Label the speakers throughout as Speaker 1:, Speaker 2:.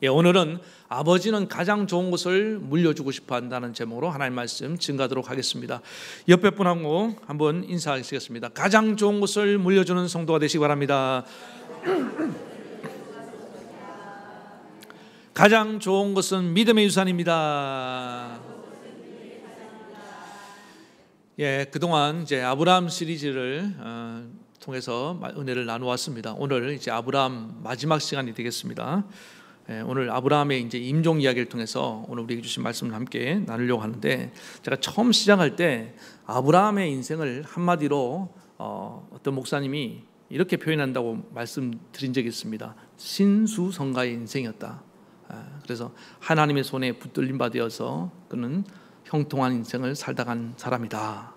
Speaker 1: 오늘은 아버지는 가장 좋은 것을 물려주고 싶어 한다는 제목으로 하나님 말씀 증거하도록 하겠습니다. 옆에 분하고 한번 인사하시겠습니다. 가장 좋은 것을 물려주는 성도가 되시기 바랍니다. 가장 좋은 것은 믿음의 유산입니다. 그동안 이제 아브라함 시리즈를 통해서 은혜를 나누었습니다. 오늘 이제 아브라함 마지막 시간이 되겠습니다. 오늘 아브라함의 이제 임종 이야기를 통해서 오늘 우리에게 주신 말씀을 함께 나누려고 하는데, 제가 처음 시작할 때 아브라함의 인생을 한마디로 어떤 목사님이 이렇게 표현한다고 말씀드린 적이 있습니다. 신수성가의 인생이었다. 그래서 하나님의 손에 붙들림 받아서 그는 형통한 인생을 살다 간 사람이다.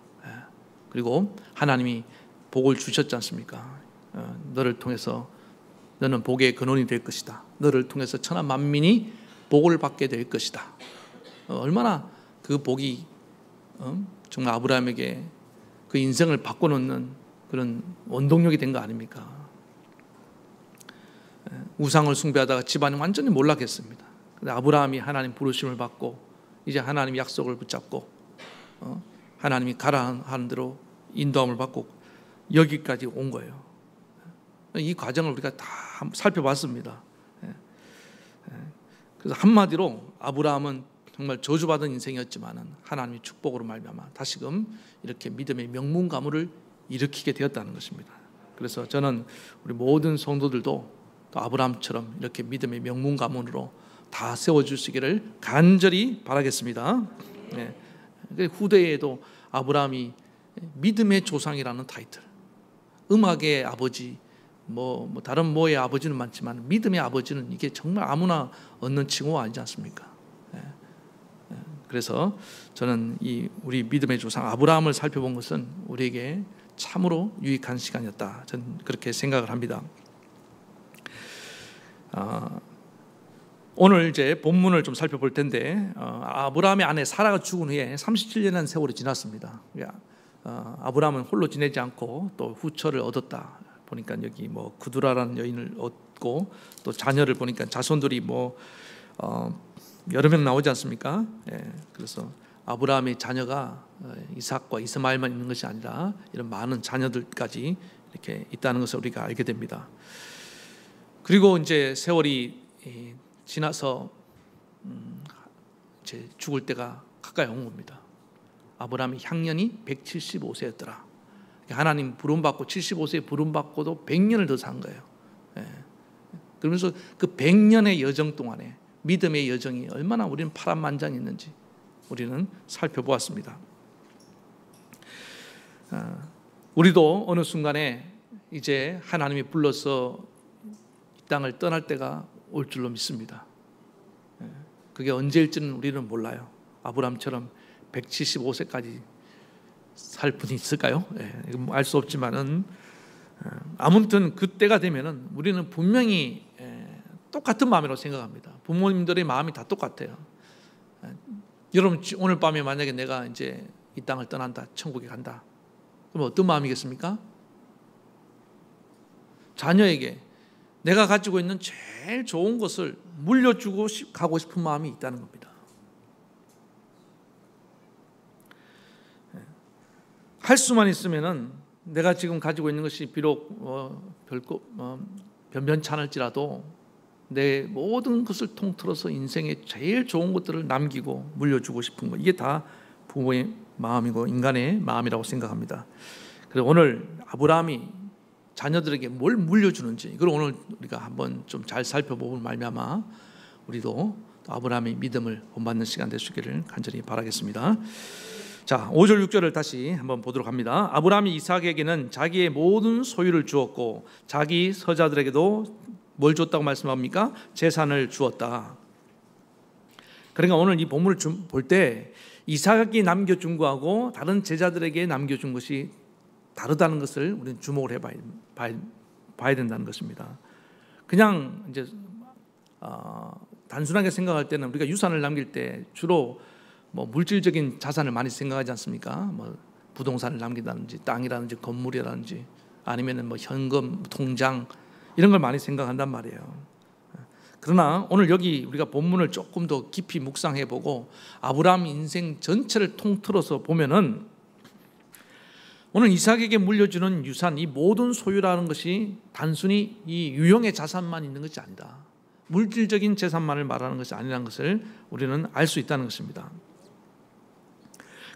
Speaker 1: 그리고 하나님이 복을 주셨지 않습니까? 너를 통해서 너는 복의 근원이 될 것이다. 너를 통해서 천하 만민이 복을 받게 될 것이다. 얼마나 그 복이 정말 아브라함에게 그 인생을 바꿔놓는 그런 원동력이 된 거 아닙니까? 우상을 숭배하다가 집안이 완전히 몰락했습니다. 근데 아브라함이 하나님 부르심을 받고 이제 하나님 약속을 붙잡고 하나님이 가라 하는 대로 인도함을 받고 여기까지 온 거예요. 이 과정을 우리가 다 살펴봤습니다. 그래서 한마디로 아브라함은 정말 저주받은 인생이었지만 하나님의 축복으로 말미암아 다시금 이렇게 믿음의 명문 가문을 일으키게 되었다는 것입니다. 그래서 저는 우리 모든 성도들도 또 아브라함처럼 이렇게 믿음의 명문 가문으로 다 세워주시기를 간절히 바라겠습니다. 후대에도 아브라함이 믿음의 조상이라는 타이틀, 음악의 아버지, 다른 뭐의 아버지는 많지만 믿음의 아버지는 이게 정말 아무나 얻는 칭호가 아니지 않습니까? 그래서 저는 우리 믿음의 조상 아브라함을 살펴본 것은 우리에게 참으로 유익한 시간이었다. 저는 그렇게 생각을 합니다. 오늘 이제 본문을 좀 살펴볼 텐데, 아브라함의 아내 사라가 죽은 후에 37년이라는 세월이 지났습니다. 아브라함은 홀로 지내지 않고 또 후처를 얻었다. 보니까 여기 구두라라는 여인을 얻고 또 자녀를 보니까 자손들이 여러 명 나오지 않습니까? 그래서 아브라함의 자녀가 이삭과 이스마엘만 있는 것이 아니라 이런 많은 자녀들까지 이렇게 있다는 것을 우리가 알게 됩니다. 그리고 이제 세월이 지나서 이제 죽을 때가 가까이 온 겁니다. 아브라함의 향년이 175세였더라. 하나님 부름받고 75세에 부름받고도 100년을 더 산 거예요. 그러면서 그 100년의 여정 동안에 믿음의 여정이 얼마나 우리는 파란만장했는지 우리는 살펴보았습니다. 우리도 어느 순간에 이제 하나님이 불러서 이 땅을 떠날 때가 올 줄로 믿습니다. 그게 언제일지는 우리는 몰라요. 아브라함처럼 175세까지 살 분이 있을까요? 알 수 없지만은 아무튼 그때가 되면은 우리는 분명히 똑같은 마음이라고 생각합니다. 부모님들의 마음이 다 똑같아요. 여러분 오늘 밤에 만약에 내가 이제 이 땅을 떠난다, 천국에 간다, 그럼 어떤 마음이겠습니까? 자녀에게 내가 가지고 있는 제일 좋은 것을 물려주고 가고 싶은 마음이 있다는 겁니다. 할 수만 있으면은 내가 지금 가지고 있는 것이 비록 변변찮을지라도 내 모든 것을 통틀어서 인생의 제일 좋은 것들을 남기고 물려주고 싶은 것, 이게 다 부모의 마음이고 인간의 마음이라고 생각합니다. 그래서 오늘 아브라함이 자녀들에게 뭘 물려주는지 이걸 오늘 우리가 한번 좀 잘 살펴보면 말미암아 우리도 아브라함의 믿음을 본받는 시간 될 수 있기를 간절히 바라겠습니다. 자, 5절 6절을 다시 한번 보도록 합니다. 아브라함이 이삭에게는 자기의 모든 소유를 주었고 자기 서자들에게도 뭘 줬다고 말씀합니까? 재산을 주었다. 그러니까 오늘 이 본문을 볼 때 이삭에게 남겨준 거하고 다른 제자들에게 남겨준 것이 다르다는 것을 우리는 주목을 해봐야 된다는 것입니다. 그냥 이제 단순하게 생각할 때는 우리가 유산을 남길 때 주로 물질적인 자산을 많이 생각하지 않습니까? 부동산을 남긴다든지 땅이라든지 건물이라든지 아니면은 현금, 통장 이런 걸 많이 생각한단 말이에요. 그러나 오늘 여기 우리가 본문을 조금 더 깊이 묵상해 보고 아브라함 인생 전체를 통틀어서 보면은 오늘 이삭에게 물려주는 유산, 이 모든 소유라는 것이 단순히 이 유형의 자산만 있는 것이 아니다. 물질적인 재산만을 말하는 것이 아니라는 것을 우리는 알 수 있다는 것입니다.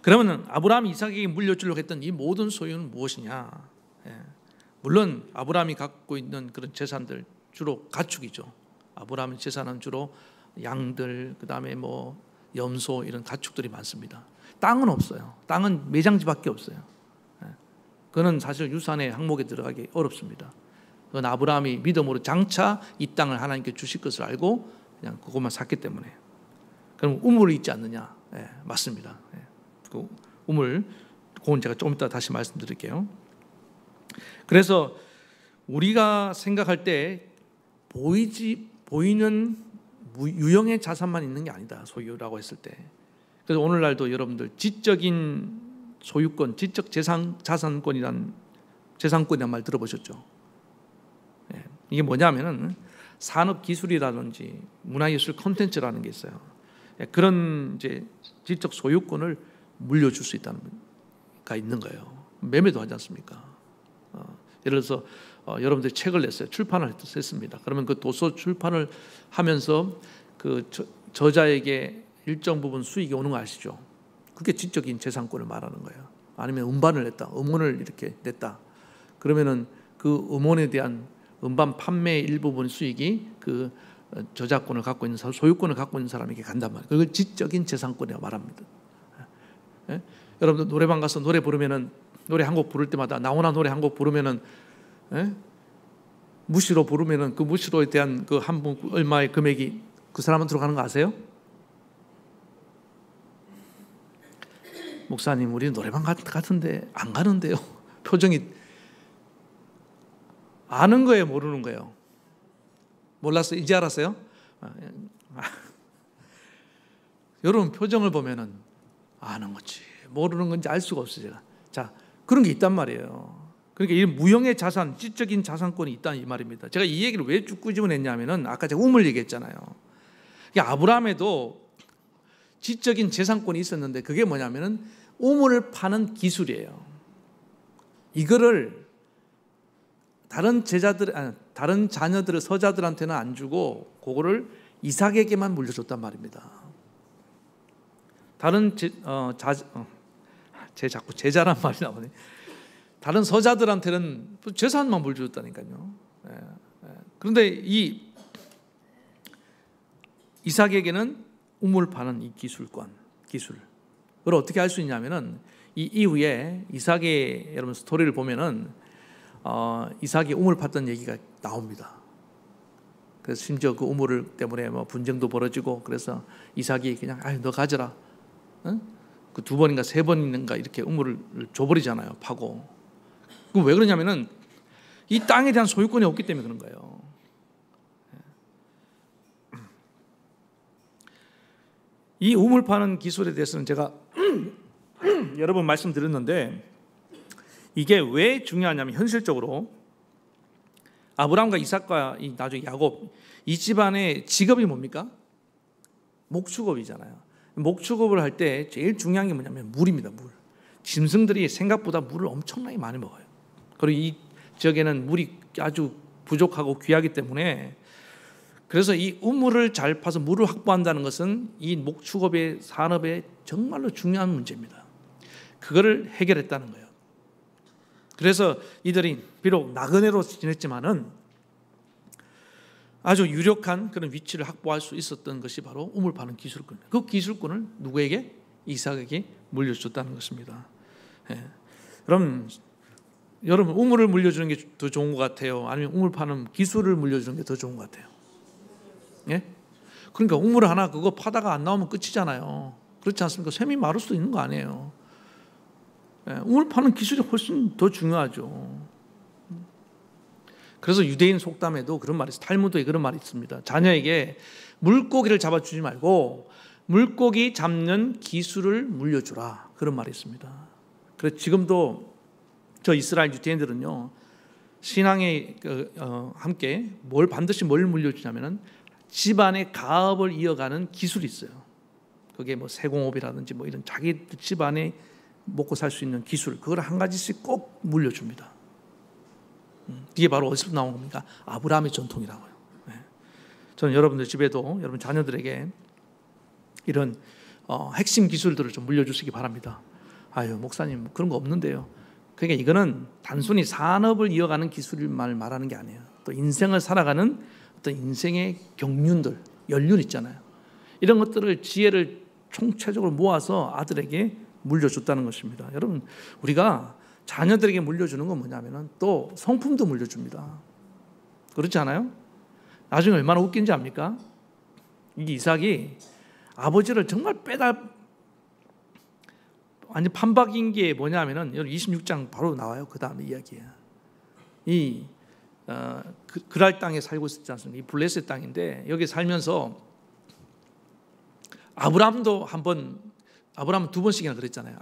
Speaker 1: 그러면 아브라함이 이삭에게 물려주려고 했던 이 모든 소유는 무엇이냐? 물론 아브라함이 갖고 있는 그런 재산들 주로 가축이죠. 아브라함의 재산은 주로 양들, 그 다음에 뭐 염소 이런 가축들이 많습니다. 땅은 없어요. 땅은 매장지밖에 없어요. 그거는 사실 유산의 항목에 들어가기 어렵습니다. 그건 아브라함이 믿음으로 장차 이 땅을 하나님께 주실 것을 알고 그냥 그것만 샀기 때문에. 그럼 우물이 있지 않느냐? 맞습니다. 그 우물, 그건 제가 좀 이따 다시 말씀드릴게요. 그래서 우리가 생각할 때 보이는 유형의 자산만 있는 게 아니다. 소유라고 했을 때. 그래서 오늘날도 여러분들 지적인 소유권, 지적 자산권이란 재산권이란 말 들어보셨죠? 이게 뭐냐면은 산업기술이라든지 문화예술 콘텐츠라는 게 있어요. 그런 이제 지적 소유권을 물려줄 수 있다는 가 있는 거예요. 매매도 하지 않습니까? 예를 들어서 여러분들이 책을 냈어요. 출판을 했습니다. 그러면 그 도서 출판을 하면서 그 저자에게 일정 부분 수익이 오는 거 아시죠? 그게 지적인 재산권을 말하는 거예요. 아니면 음반을 냈다, 음원을 이렇게 냈다. 그러면은 그 음원에 대한 음반 판매의 일부분 수익이 그 저작권을 갖고 있는 사람, 소유권을 갖고 있는 사람에게 간단 말이에요. 그걸 지적인 재산권이라고 말합니다. 여러분들 노래방 가서 노래 부르면은 노래 한 곡 부를 때마다 나오나 노래 한 곡 부르면은 무시로 부르면은 그 무시로에 대한 그 한 분 얼마의 금액이 그 사람은 들어가는 거 아세요? 목사님, 우리 노래방 같은데 안 가는데요. 표정이 아는 거예요, 모르는 거예요? 몰랐어요? 이제 알았어요? 여러분 표정을 보면은 아는 거지, 모르는 건지 알 수가 없어요. 제가. 자, 그런 게 있단 말이에요. 그러니까 이 무형의 자산, 지적인 자산권이 있다 이 말입니다. 제가 이 얘기를 왜 쭉 끄집어냈냐면은 아까 제가 우물 얘기했잖아요. 아브라함에도 지적인 재산권이 있었는데 그게 뭐냐면은 우물을 파는 기술이에요. 이거를 다른 자녀들, 서자들한테는 안 주고 그거를 이삭에게만 물려줬단 말입니다. 자꾸 제자란 말이 나오네. 다른 서자들한테는 재산만 물려줬다니까요. 그런데 이 이삭에게는 우물 파는 이 기술을 어떻게 알 수 있냐면은 이 이후에 이삭의 여러분 스토리를 보면은 이삭이 우물 팠던 얘기가 나옵니다. 그래서 심지어 그 우물 때문에 뭐 분쟁도 벌어지고 그래서 이삭이 그냥 너 가져라. 응? 그 2번인가 3번인가 이렇게 우물을 줘버리잖아요. 파고. 그럼 왜 그러냐면은 이 땅에 대한 소유권이 없기 때문에 그런 거예요. 이 우물 파는 기술에 대해서는 제가 여러 번 말씀드렸는데 이게 왜 중요하냐면 현실적으로 아브라함과 이삭과 나중에 야곱 이 집안의 직업이 뭡니까? 목축업이잖아요. 목축업을 할 때 제일 중요한 게 뭐냐면 물입니다. 물. 짐승들이 생각보다 물을 엄청나게 많이 먹어요. 그리고 이 지역에는 물이 아주 부족하고 귀하기 때문에 그래서 이 우물을 잘 파서 물을 확보한다는 것은 이 목축업의 산업에 정말로 중요한 문제입니다. 그거를 해결했다는 거예요. 그래서 이들이 비록 나그네로 지냈지만은 아주 유력한 그런 위치를 확보할 수 있었던 것이 바로 우물 파는 기술권입니다. 그 기술권을 누구에게? 이삭에게 물려줬다는 것입니다. 그럼 여러분 우물을 물려주는 게 더 좋은 것 같아요? 아니면 우물 파는 기술을 물려주는 게 더 좋은 것 같아요? 예? 그러니까 우물 하나 그거 파다가 안 나오면 끝이잖아요. 그렇지 않습니까? 샘이 마를 수도 있는 거 아니에요. 우물 파는 기술이 훨씬 더 중요하죠. 그래서 유대인 속담에도 그런 말이 있어요. 탈무드에 그런 말이 있습니다. 자녀에게 물고기를 잡아주지 말고 물고기 잡는 기술을 물려주라. 그런 말이 있습니다. 그래서 지금도 저 이스라엘 유대인들은요 신앙에 함께 반드시 뭘 물려주냐면은 집안의 가업을 이어가는 기술이 있어요. 그게 뭐 세공업이라든지 뭐 이런 자기 집안에 먹고 살 수 있는 기술, 그걸 한 가지씩 꼭 물려줍니다. 이게 바로 어디서 나온 겁니까? 아브라함의 전통이라고요. 저는 여러분들 집에도 여러분 자녀들에게 이런 핵심 기술들을 좀 물려주시기 바랍니다. 아유, 목사님 그런 거 없는데요. 그러니까 이거는 단순히 산업을 이어가는 기술만 말하는 게 아니에요. 또 인생을 살아가는 어떤 인생의 경륜들, 연륜 있잖아요. 이런 것들을, 지혜를 총체적으로 모아서 아들에게 물려줬다는 것입니다. 여러분, 우리가 자녀들에게 물려주는 건 뭐냐면은 또 성품도 물려줍니다. 그렇지 않아요? 나중에 얼마나 웃긴지 압니까? 이 이삭이 아버지를 정말 완전 판박인 게 뭐냐면은 26장 바로 나와요. 그 다음에 이야기예요. 이 그랄 땅에 살고 있었지 않습니까? 이 블레셋 땅인데 여기 살면서 아브라함은 두 번씩이나 그랬잖아요.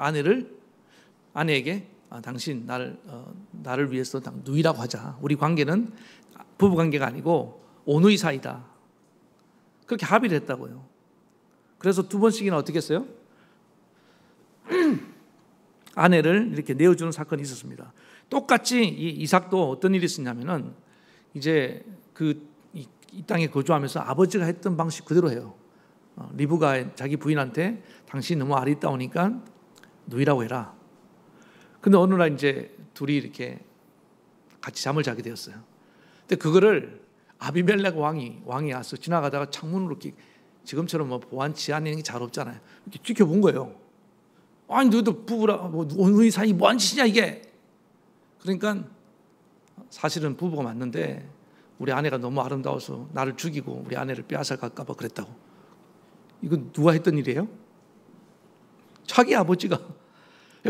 Speaker 1: 아내에게 당신 나를 위해서 누이라고 하자. 우리 관계는 부부 관계가 아니고 오누이 사이다. 그렇게 합의를 했다고요. 그래서 두 번씩이나 어떻게 했어요? 아내를 이렇게 내어주는 사건이 있었습니다. 똑같이 이 이삭도 어떤 일이 있었냐면은 이제 이 땅에 거주하면서 아버지가 했던 방식 그대로 해요. 리브가 자기 부인한테 당신 너무 아리따우니까 누이라고 해라. 근데 어느 날 이제 둘이 이렇게 같이 잠을 자게 되었어요. 근데 그거를 아비멜렉 왕이 와서 지나가다가 창문으로 이렇게 지금처럼 뭐 보안 치안이 게 잘 없잖아요. 이렇게 지켜본 거예요. 아니 너희들 부부라 뭐 오누이 사이 뭐한 짓이냐 이게. 그러니까 사실은 부부가 맞는데 우리 아내가 너무 아름다워서 나를 죽이고 우리 아내를 빼앗아갈까 봐 그랬다고. 이건 누가 했던 일이에요? 자기 아버지가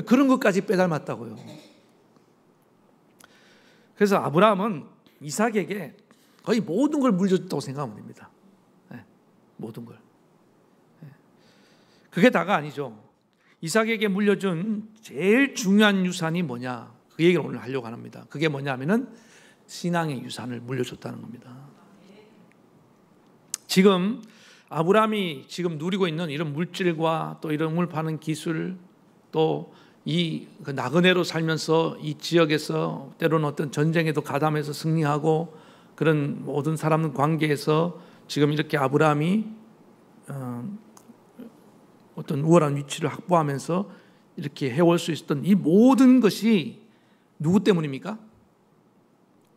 Speaker 1: 그런 것까지 빼닮았다고요. 그래서 아브라함은 이삭에게 거의 모든 걸 물려줬다고 생각하면 됩니다. 모든 걸. 그게 다가 아니죠. 이삭에게 물려준 제일 중요한 유산이 뭐냐? 그 얘기를 오늘 하려고 합니다. 그게 뭐냐면은 신앙의 유산을 물려줬다는 겁니다. 지금 아브라함이 지금 누리고 있는 이런 물질과 또 이런 물 파는 기술, 또 이 나그네로 살면서 이 지역에서 때로는 어떤 전쟁에도 가담해서 승리하고 그런 모든 사람 관계에서 지금 이렇게 아브라함이 어떤 우월한 위치를 확보하면서 이렇게 해올 수 있었던 이 모든 것이 누구 때문입니까?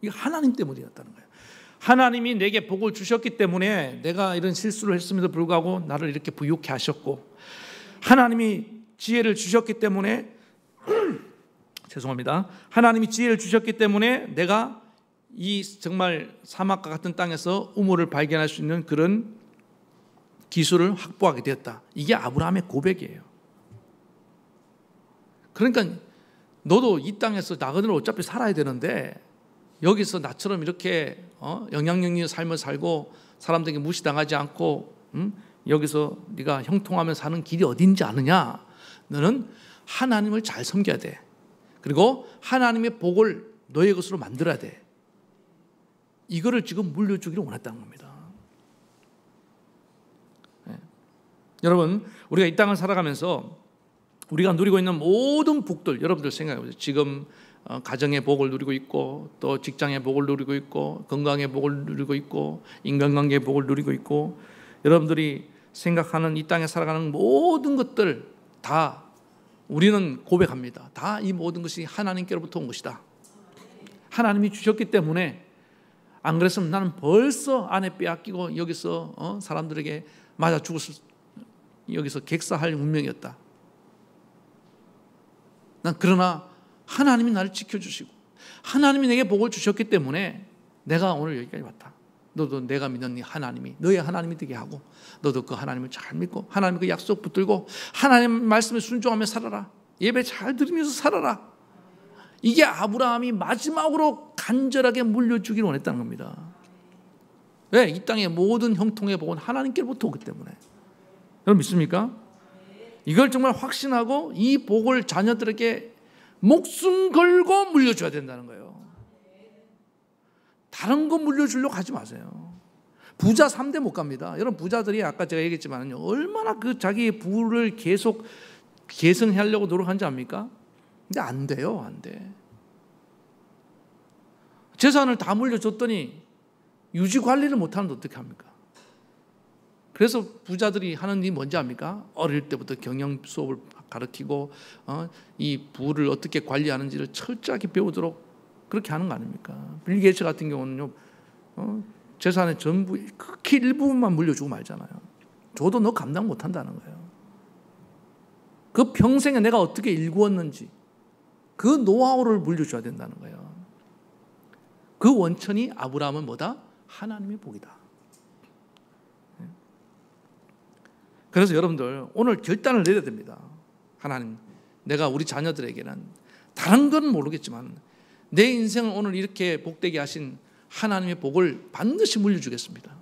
Speaker 1: 이게 하나님 때문이었다는 거예요. 하나님이 내게 복을 주셨기 때문에 내가 이런 실수를 했음에도 불구하고 나를 이렇게 부유케 하셨고, 하나님이 지혜를 주셨기 때문에 죄송합니다. 하나님이 지혜를 주셨기 때문에 내가 이 정말 사막과 같은 땅에서 우물을 발견할 수 있는 그런 기술을 확보하게 되었다. 이게 아브라함의 고백이에요. 그러니까 너도 이 땅에서 나그네로 어차피 살아야 되는데 여기서 나처럼 이렇게 영향력 있는 삶을 살고 사람들에게 무시당하지 않고 여기서 네가 형통하며 사는 길이 어딘지 아느냐? 너는 하나님을 잘 섬겨야 돼. 그리고 하나님의 복을 너의 것으로 만들어야 돼. 이거를 지금 물려주기를 원했다는 겁니다. 여러분, 우리가 이 땅을 살아가면서 우리가 누리고 있는 모든 복들, 여러분들 생각해 보세요. 지금 가정의 복을 누리고 있고, 또 직장의 복을 누리고 있고, 건강의 복을 누리고 있고, 인간관계의 복을 누리고 있고, 여러분들이 생각하는 이 땅에 살아가는 모든 것들 다 우리는 고백합니다. 다 이 모든 것이 하나님께로부터 온 것이다. 하나님이 주셨기 때문에, 안 그랬으면 나는 벌써 아내 빼앗기고 여기서 사람들에게 맞아 죽었을, 여기서 객사할 운명이었다. 난 그러나 하나님이 나를 지켜주시고 하나님이 내게 복을 주셨기 때문에 내가 오늘 여기까지 왔다. 너도 내가 믿는 하나님이 너의 하나님이 되게 하고, 너도 그 하나님을 잘 믿고 하나님 그 약속 붙들고 하나님 말씀에 순종하며 살아라. 예배 잘 드리면서 살아라. 이게 아브라함이 마지막으로 간절하게 물려주기를 원했다는 겁니다. 왜? 이 땅의 모든 형통의 복은 하나님께로부터 오기 때문에. 여러분 믿습니까? 이걸 정말 확신하고 이 복을 자녀들에게 목숨 걸고 물려줘야 된다는 거예요. 다른 거 물려주려고 하지 마세요. 부자 3대 못 갑니다. 여러분 부자들이 아까 제가 얘기했지만요, 얼마나 그 자기의 부를 계속 개선하려고 노력하는지 압니까? 근데 안 돼요, 안 돼. 재산을 다 물려줬더니 유지 관리를 못하는데 어떻게 합니까? 그래서 부자들이 하는 일이 뭔지 압니까? 어릴 때부터 경영 수업을 가르치고 이 부를 어떻게 관리하는지를 철저하게 배우도록 그렇게 하는 거 아닙니까? 빌 게이츠 같은 경우는요, 재산의 전부 극히 일부분만 물려주고 말잖아요. 줘도 너 감당 못한다는 거예요. 그 평생에 내가 어떻게 일구었는지 그 노하우를 물려줘야 된다는 거예요. 그 원천이 아브라함은 뭐다? 하나님의 복이다. 그래서 여러분들 오늘 결단을 내려야 됩니다. 하나님, 내가 우리 자녀들에게는 다른 건 모르겠지만 내 인생을 오늘 이렇게 복되게 하신 하나님의 복을 반드시 물려주겠습니다.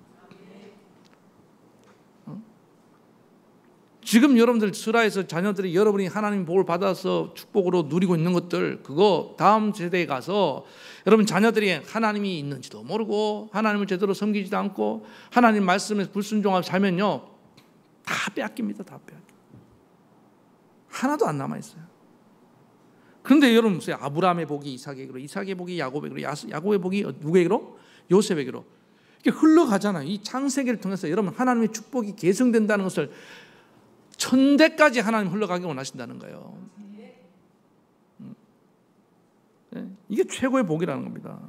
Speaker 1: 지금 여러분들 슬하에서 자녀들이 여러분이 하나님 복을 받아서 축복으로 누리고 있는 것들, 그거 다음 세대에 가서 여러분 자녀들이 하나님이 있는지도 모르고 하나님을 제대로 섬기지도 않고 하나님 말씀에 불순종하고 살면요, 다 빼앗깁니다. 다 빼앗깁니다. 하나도 안 남아있어요. 그런데 여러분 보세요. 아브라함의 복이 이삭에게로, 이삭의 복이 야곱에게로, 야곱의 복이 누구에게로? 요셉에게로. 이게 흘러가잖아요. 이 창세기를 통해서 여러분 하나님의 축복이 계승된다는 것을 천대까지 하나님 흘러가게 원하신다는 거예요. 이게 최고의 복이라는 겁니다.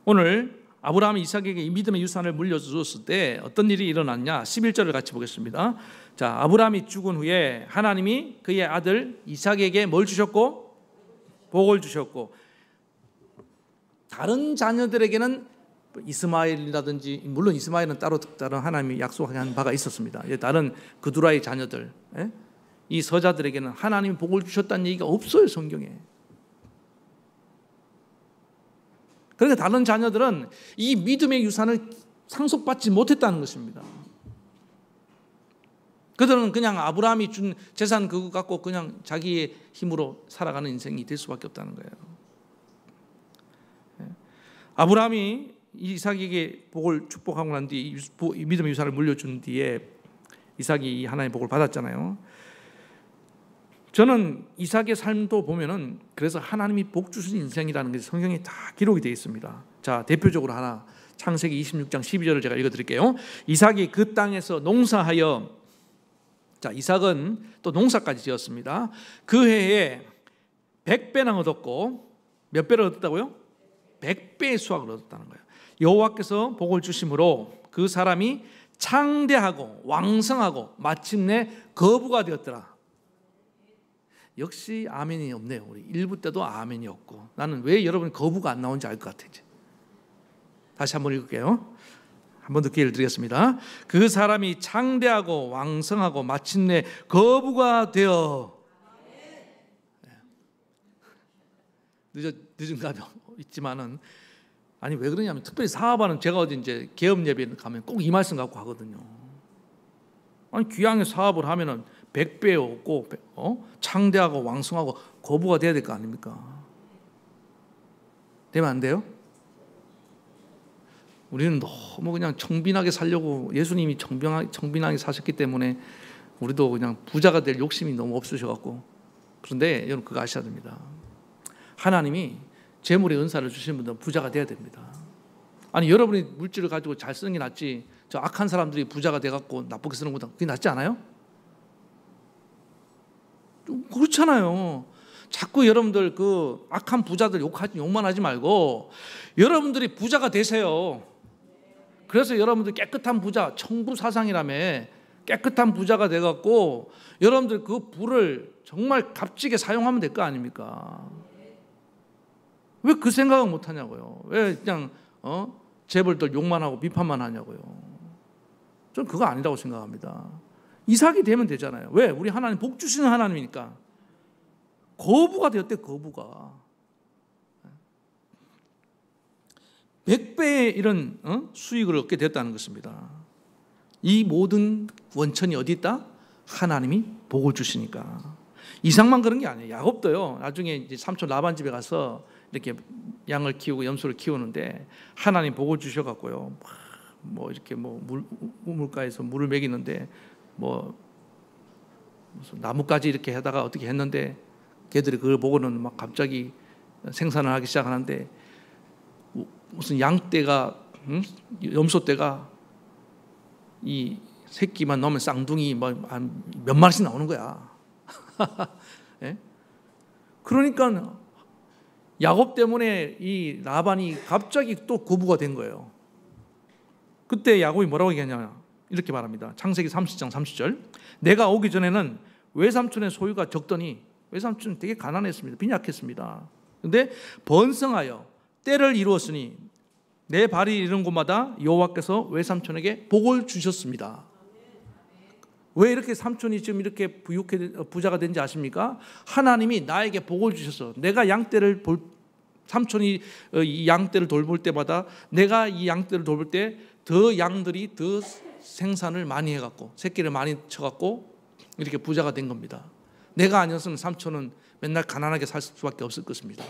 Speaker 1: 오늘 아브라함이 이삭에게 이 믿음의 유산을 물려주었을 때 어떤 일이 일어났냐? 11절을 같이 보겠습니다. 자, 아브라함이 죽은 후에 하나님이 그의 아들 이삭에게 뭘 주셨고? 복을 주셨고, 다른 자녀들에게는 이스마엘이라든지, 물론 이스마엘은 따로 다른 하나님이 약속한 바가 있었습니다. 다른 그두라의 자녀들, 이 서자들에게는 하나님이 복을 주셨다는 얘기가 없어요, 성경에. 그러니까 다른 자녀들은 이 믿음의 유산을 상속받지 못했다는 것입니다. 그들은 그냥 아브라함이 준 재산 그거 갖고 그냥 자기의 힘으로 살아가는 인생이 될 수밖에 없다는 거예요. 아브라함이 이삭에게 복을 축복하고 난 뒤 믿음의 유산을 물려준 뒤에 이삭이 하나님의 복을 받았잖아요. 저는 이삭의 삶도 보면은 그래서 하나님이 복 주신 인생이라는 게 성경에 다 기록이 되어 있습니다. 자, 대표적으로 하나, 창세기 26장 12절을 제가 읽어드릴게요. 이삭이 그 땅에서 농사하여, 자, 이삭은 또 농사까지 지었습니다. 그 해에 100배나 얻었고, 몇 배를 얻었다고요? 100배의 수확을 얻었다는 거예요. 여호와께서 복을 주심으로 그 사람이 창대하고 왕성하고 마침내 거부가 되었더라. 역시 아멘이 없네요. 우리 1부 때도 아멘이 없고, 나는 왜 여러분이 거부가 안 나오는지 알 것 같아요. 이제. 다시 한번 읽을게요. 한 번 더 기회를 드리겠습니다. 그 사람이 창대하고 왕성하고 마침내 거부가 되어, 늦은 감이 있지만은, 아니 왜 그러냐면 특별히 사업하는, 제가 어디 이제 개업 예배 가면 꼭 이 말씀 갖고 하거든요. 아니 귀향의 사업을 하면은 100배 얻고 창대하고 왕성하고 거부가 돼야 될 거 아닙니까? 되면 안 돼요? 우리는 너무 그냥 청빈하게 살려고, 예수님이 청빈하게 사셨기 때문에 우리도 그냥 부자가 될 욕심이 너무 없으셔갖고. 그런데 여러분 그거 아셔야 됩니다. 하나님이 재물의 은사를 주시는 분들은 부자가 돼야 됩니다. 아니 여러분이 물질을 가지고 잘 쓰는 게 낫지, 저 악한 사람들이 부자가 돼갖고 나쁘게 쓰는 것보다 그게 낫지 않아요? 그렇잖아요. 자꾸 여러분들 그 악한 부자들 욕만 하지 말고 여러분들이 부자가 되세요. 그래서 여러분들 깨끗한 부자, 청부사상이라며 깨끗한 부자가 돼갖고 여러분들 그 부를 정말 값지게 사용하면 될 거 아닙니까? 왜 그 생각을 못 하냐고요? 왜 그냥 재벌들 욕만 하고 비판만 하냐고요? 저는 그거 아니라고 생각합니다. 이삭이 되면 되잖아요. 왜? 우리 하나님 복 주시는 하나님이니까. 거부가 되었대, 거부가. 100배의 이런 수익을 얻게 되었다는 것입니다. 이 모든 원천이 어디 있다? 하나님이 복을 주시니까. 이삭만 그런 게 아니에요. 야곱도요. 나중에 이제 삼촌 라반 집에 가서 이렇게 양을 키우고 염소를 키우는데 하나님 복을 주셔갖고요. 뭐 이렇게 뭐 우물가에서 물을 먹이는데 뭐 무슨 나뭇가지 이렇게 하다가 어떻게 했는데 걔들이 그걸 보고는 막 갑자기 생산을 하기 시작하는데 무슨 양떼가 염소떼가 이 새끼만 넣으면 쌍둥이 몇 마리씩 나오는 거야. 예? 그러니까 야곱 때문에 이 라반이 갑자기 또 거부가 된 거예요. 그때 야곱이 뭐라고 얘기하냐 이렇게 말합니다. 창세기 30장 30절. 내가 오기 전에는 외삼촌의 소유가 적더니, 외삼촌은 되게 가난했습니다. 빈약했습니다. 그런데 번성하여 때를 이루었으니 내 발이 이른 곳마다 여호와께서 외삼촌에게 복을 주셨습니다. 왜 이렇게 삼촌이 지금 이렇게 부자가 된지 아십니까? 하나님이 나에게 복을 주셔서 내가 삼촌이 이 양떼를 돌볼 때마다 내가 이 양떼를 돌볼 때 더 양들이 더 생산을 많이 해갖고 새끼를 많이 쳐갖고 이렇게 부자가 된 겁니다. 내가 아니었으면 삼촌은 맨날 가난하게 살 수밖에 없을 것입니다.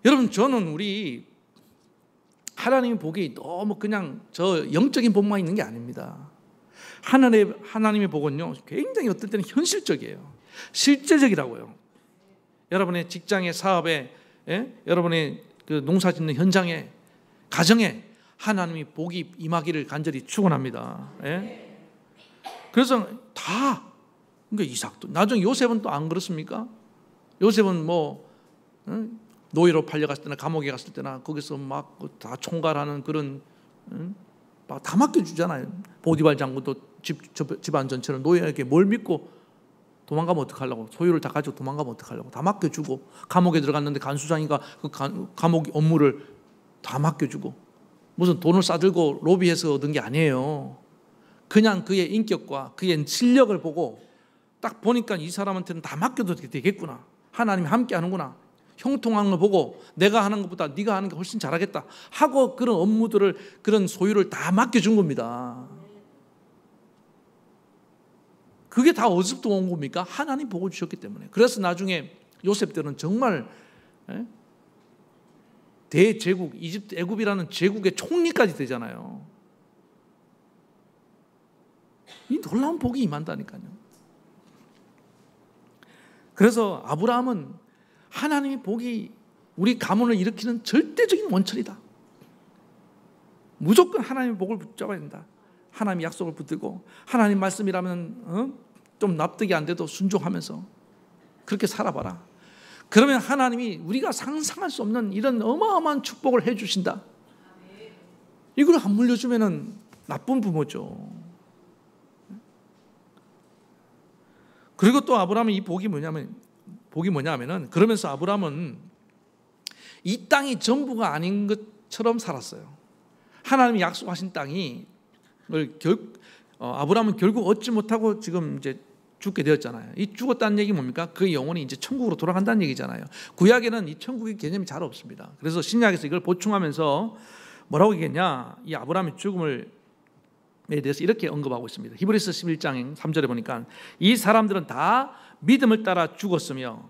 Speaker 1: 여러분, 저는 우리 하나님의 복이 너무 그냥 저 영적인 복만 있는 게 아닙니다. 하나님의 복은요 굉장히 어떨 때는 현실적이에요. 실제적이라고요. 여러분의 직장의 사업에, 여러분의 그 농사 짓는 현장에, 가정에 하나님이 복이 임하기를 간절히 축원합니다. 그래서 다, 그러니까 이삭도 나중에 요셉은 또 안 그렇습니까? 요셉은 뭐 노예로 팔려갔을 때나 감옥에 갔을 때나 거기서 막 다 총괄하는 그런 막 다 맡겨주잖아요. 보디발 장군도 집안 전체를 노예에게 뭘 믿고 도망가면 어떡하려고, 소유를 다 가지고 도망가면 어떡하려고 다 맡겨주고, 감옥에 들어갔는데 간수장이가 그 감옥 업무를 다 맡겨주고, 무슨 돈을 싸들고 로비해서 얻은 게 아니에요. 그냥 그의 인격과 그의 실력을 보고 딱 보니까 이 사람한테는 다 맡겨도 되겠구나, 하나님이 함께 하는구나, 형통한 걸 보고 내가 하는 것보다 네가 하는 게 훨씬 잘하겠다 하고 그런 업무들을, 그런 소유를 다 맡겨준 겁니다. 그게 다 어디서부터 온 겁니까? 하나님 복을 주셨기 때문에. 그래서 나중에 요셉 때는 정말 대제국, 이집트, 애굽이라는 제국의 총리까지 되잖아요. 이 놀라운 복이 임한다니까요. 그래서 아브라함은 하나님의 복이 우리 가문을 일으키는 절대적인 원천이다. 무조건 하나님의 복을 붙잡아야 된다. 하나님의 약속을 붙들고 하나님 말씀이라면 좀 납득이 안 돼도 순종하면서 그렇게 살아봐라. 그러면 하나님이 우리가 상상할 수 없는 이런 어마어마한 축복을 해주신다. 이걸 안 물려주면 나쁜 부모죠. 그리고 또 아브라함의 이 복이 뭐냐면은, 그러면서 아브라함은 이 땅이 전부가 아닌 것처럼 살았어요. 하나님이 약속하신 땅이 아브라함은 결국 얻지 못하고 지금 이제 죽게 되었잖아요. 이 죽었다는 얘기 뭡니까? 그 영혼이 이제 천국으로 돌아간다는 얘기잖아요. 구약에는 이 천국의 개념이 잘 없습니다. 그래서 신약에서 이걸 보충하면서 뭐라고 얘기했냐? 이 아브라함의 죽음을 대해서 이렇게 언급하고 있습니다. 히브리서 11장 3절에 보니까 이 사람들은 다 믿음을 따라 죽었으며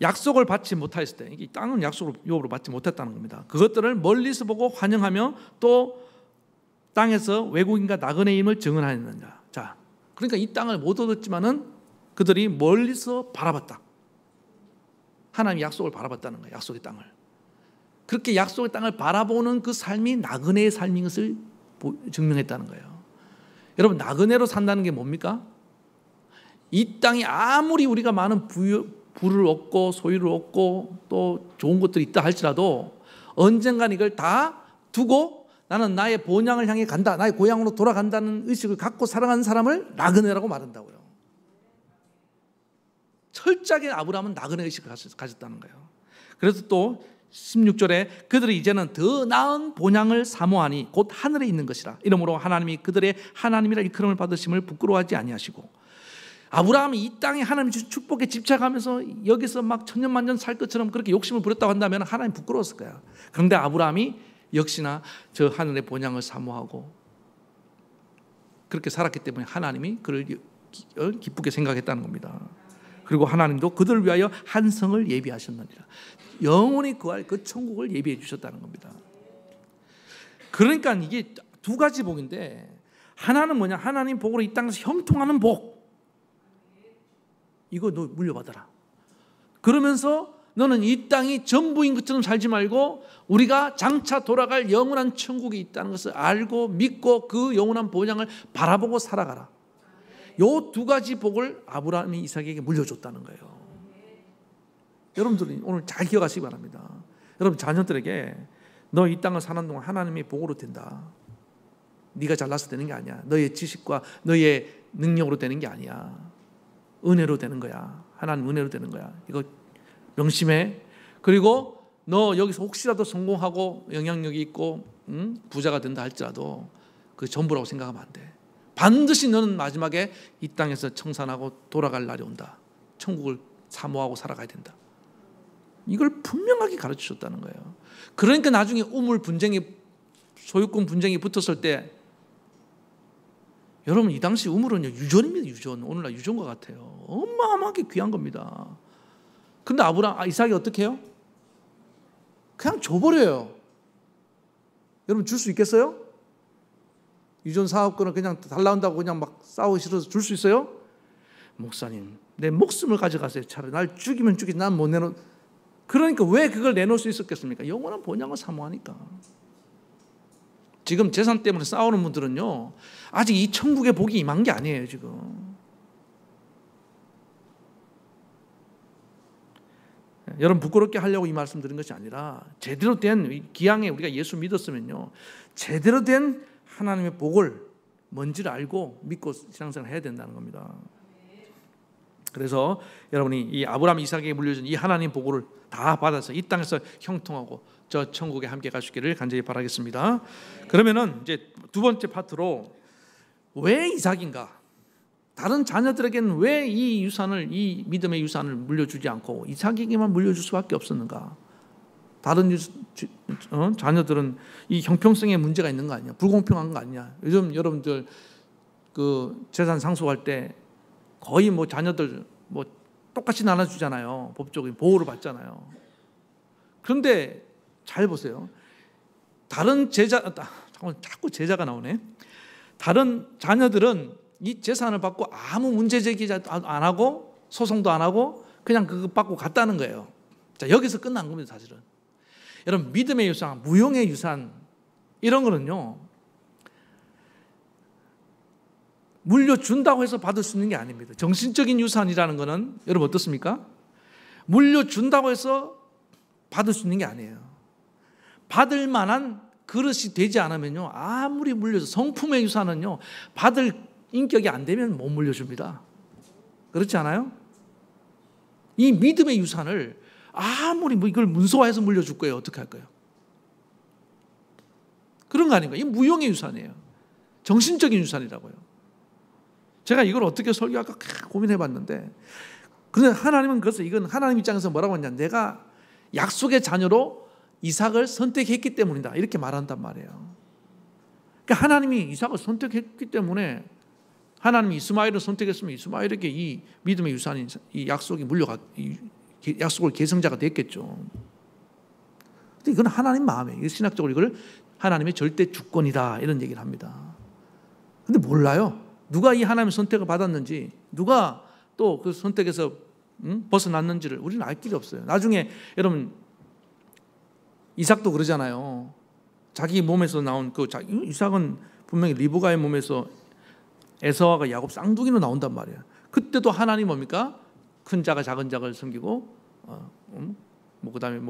Speaker 1: 약속을 받지 못하였을 때, 이 땅은 약속을 유업으로 받지 못했다는 겁니다. 그것들을 멀리서 보고 환영하며 또 땅에서 외국인과 나그네임을 증언하였느니라. 자, 그러니까 이 땅을 못 얻었지만은 그들이 멀리서 바라봤다. 하나님의 약속을 바라봤다는 거예요. 약속의 땅을. 그렇게 약속의 땅을 바라보는 그 삶이 나그네의 삶인 것을 증명했다는 거예요. 여러분, 나그네로 산다는 게 뭡니까? 이 땅이 아무리 우리가 많은 부를 얻고 소유를 얻고 또 좋은 것들이 있다 할지라도 언젠간 이걸 다 두고 나는 나의 본향을 향해 간다, 나의 고향으로 돌아간다는 의식을 갖고 살아가는 사람을 나그네라고 말한다고요. 철저하게 아브라함은 나그네 의식을 가졌다는 거예요. 그래서 또 16절에 그들이 이제는 더 나은 본향을 사모하니 곧 하늘에 있는 것이라. 이러므로 하나님이 그들의 하나님이라 일컬음을 받으심을 부끄러워하지 아니하시고, 아브라함이 이 땅에 하나님 주신 축복에 집착하면서 여기서 막 천년만년 살 것처럼 그렇게 욕심을 부렸다고 한다면 하나님 부끄러웠을 거야. 그런데 아브라함이 역시나 저 하늘의 본향을 사모하고 그렇게 살았기 때문에 하나님이 그를 기쁘게 생각했다는 겁니다. 그리고 하나님도 그들을 위하여 한 성을 예비하셨느니라. 영원히 거할 그 천국을 예비해 주셨다는 겁니다. 그러니까 이게 두 가지 복인데, 하나는 뭐냐? 하나님 복으로 이 땅에서 형통하는 복. 이거 너 물려받아라. 그러면서 너는 이 땅이 전부인 것처럼 살지 말고 우리가 장차 돌아갈 영원한 천국이 있다는 것을 알고 믿고 그 영원한 보장을 바라보고 살아가라. 요 두 가지 복을 아브라함이 이삭에게 물려줬다는 거예요. 여러분들이 오늘 잘 기억하시기 바랍니다. 여러분 자녀들에게 너 이 땅을 사는 동안 하나님의 복으로 된다. 네가 잘나서 되는 게 아니야. 너의 지식과 너의 능력으로 되는 게 아니야. 은혜로 되는 거야. 하나님 은혜로 되는 거야. 이거 명심해. 그리고 너 여기서 혹시라도 성공하고 영향력이 있고 부자가 된다 할지라도 그 전부라고 생각하면 안 돼. 반드시 너는 마지막에 이 땅에서 청산하고 돌아갈 날이 온다. 천국을 사모하고 살아가야 된다. 이걸 분명하게 가르쳐 줬다는 거예요. 그러니까 나중에 우물 분쟁이, 소유권 분쟁이 붙었을 때, 여러분 이 당시 우물은요 유전입니다. 유전. 오늘날 유전과 같아요. 어마어마하게 귀한 겁니다. 근데 이삭이 어떻게 해요? 그냥 줘버려요. 여러분 줄 수 있겠어요? 유전 사업권을 그냥 달라한다고 그냥 막 싸우기 싫어서 줄 수 있어요? 목사님, 내 목숨을 가져가세요. 차라리 날 죽이면 죽이지 난 못 내놓. 그러니까 왜 그걸 내놓을 수 있었겠습니까? 영원한 본향을 사모하니까. 지금 재산 때문에 싸우는 분들은요 아직 이 천국의 복이 임한 게 아니에요. 지금 여러분 부끄럽게 하려고 이 말씀 드린 것이 아니라, 제대로 된 기왕에 우리가 예수 믿었으면요 제대로 된 하나님의 복을 뭔지를 알고 믿고 신앙생활을 해야 된다는 겁니다. 그래서 여러분이 이 아브라함 이삭에게 물려준 이 하나님 복을 다 받아서 이 땅에서 형통하고 저 천국에 함께 갈 수 있기를 간절히 바라겠습니다. 그러면은 이제 두 번째 파트로, 왜 이삭인가? 다른 자녀들에게는 왜 이 유산을, 이 믿음의 유산을 물려주지 않고 이삭에게만 물려줄 수밖에 없었는가? 다른 자녀들은 이 형평성에 문제가 있는 거 아니야? 불공평한 거 아니야? 요즘 여러분들 그 재산 상속할 때 거의 뭐 자녀들 뭐 똑같이 나눠주잖아요. 법적인 보호를 받잖아요. 그런데 잘 보세요. 다른 자꾸 제자가 나오네. 다른 자녀들은 이 재산을 받고 아무 문제 제기 안 하고 소송도 안 하고 그냥 그거 받고 갔다는 거예요. 자, 여기서 끝난 겁니다, 사실은. 여러분 믿음의 유산, 무용의 유산 이런 거는요 물려준다고 해서 받을 수 있는 게 아닙니다. 정신적인 유산이라는 거는 여러분 어떻습니까? 물려준다고 해서 받을 수 있는 게 아니에요. 받을 만한 그릇이 되지 않으면요 아무리 물려줘, 성품의 유산은요 받을 인격이 안 되면 못 물려줍니다. 그렇지 않아요? 이 믿음의 유산을 아무리 이걸 문서화해서 물려줄 거예요. 어떻게 할 거예요? 그런 거 아닌가요? 이 무용의 유산이에요. 정신적인 유산이라고요. 제가 이걸 어떻게 설교할까 고민해 봤는데, 그런데 하나님은 그래서 이건 하나님 입장에서 뭐라고 하냐, 내가 약속의 자녀로 이삭을 선택했기 때문이다 이렇게 말한단 말이에요. 그러니까 하나님이 이삭을 선택했기 때문에, 하나님이 이스마엘을 선택했으면 이스마엘에게 이 믿음의 유산인 이 약속이 약속을 계승자가 됐겠죠. 근데 이건 하나님 마음이에요. 신학적으로 이걸 하나님의 절대 주권이다 이런 얘기를 합니다. 근데 몰라요. 누가 이 하나님의 선택을 받았는지, 누가 또 그 선택에서 벗어났는지를 우리는 알 길이 없어요. 나중에 여러분 이삭도 그러잖아요. 자기 몸에서 나온 이삭은 분명히 리브가의 몸에서 에서와 야곱 쌍둥이로 나온단 말이에요. 그때도 하나님 뭡니까? 큰 자가 작은 자를 섬기고 그다음에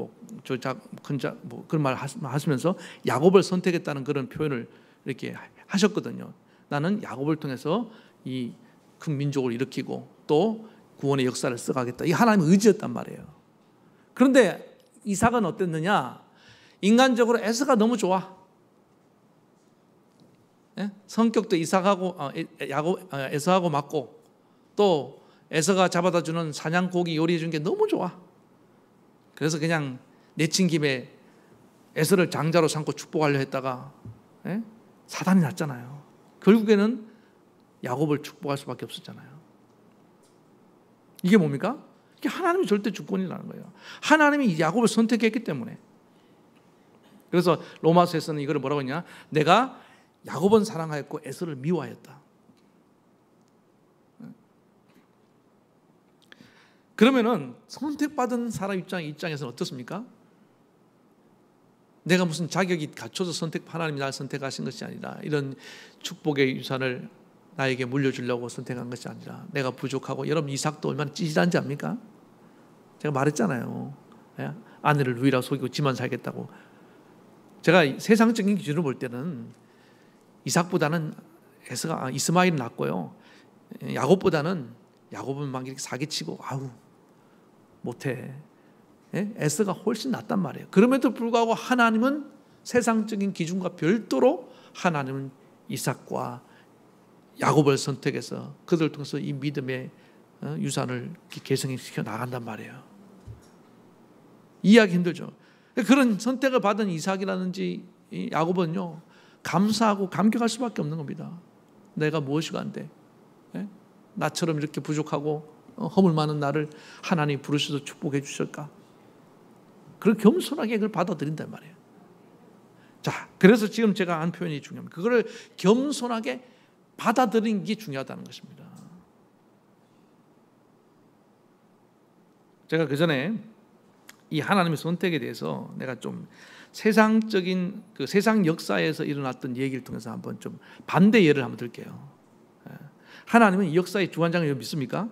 Speaker 1: 큰 자 그런 말 하시면서 야곱을 선택했다는 그런 표현을 이렇게 하셨거든요. 나는 야곱을 통해서 이 큰 민족을 일으키고 또 구원의 역사를 써가겠다. 이 하나님의 의지였단 말이에요. 그런데 이삭은 어땠느냐? 인간적으로 에서가 너무 좋아. 예? 성격도 에서하고 맞고, 또 에서가 잡아다 주는 사냥고기 요리해 준 게 너무 좋아. 그래서 그냥 내친 김에 에서를 장자로 삼고 축복하려 했다가 사단이 났잖아요. 결국에는 야곱을 축복할 수밖에 없었잖아요. 이게 뭡니까? 이게 하나님의 절대 주권이라는 거예요. 하나님이 야곱을 선택했기 때문에. 그래서 로마서에서는 이걸 뭐라고 했냐? 내가 야곱은 사랑하였고 에서를 미워하였다. 그러면은 선택받은 사람 입장에서는 어떻습니까? 내가 무슨 자격이 갖춰서 하나님이 나를 선택하신 것이 아니라 이런 축복의 유산을 나에게 물려주려고 선택한 것이 아니라 내가 부족하고, 여러분 이삭도 얼마나 찌질한지 압니까? 제가 말했잖아요. 아내를 누이라 속이고 지만 살겠다고. 제가 세상적인 기준으로 볼 때는 이삭보다는 이스마엘이 낫고요, 야곱은 막 이렇게 사기치고 아우 못해. 에서가 훨씬 낫단 말이에요. 그럼에도 불구하고 하나님은 세상적인 기준과 별도로 하나님은 이삭과 야곱을 선택해서 그들을 통해서 이 믿음의 유산을 계승시켜 나간단 말이에요. 이해하기 힘들죠. 그런 선택을 받은 이삭이라든지 야곱은요, 감사하고 감격할 수밖에 없는 겁니다. 내가 무엇이가 안 돼? 나처럼 이렇게 부족하고 허물 많은 나를 하나님이 부르셔서 축복해 주실까? 그걸 겸손하게 그걸 받아들인단 말이에요. 자, 그래서 지금 제가 한 표현이 중요합니다. 그거를 겸손하게 받아들이는 게 중요하다는 것입니다. 제가 그 전에 이 하나님의 선택에 대해서 내가 좀 세상적인 세상 역사에서 일어났던 얘기를 통해서 한번 좀 반대 예를 한번 들게요. 하나님은 이 역사의 주관장을 믿습니까?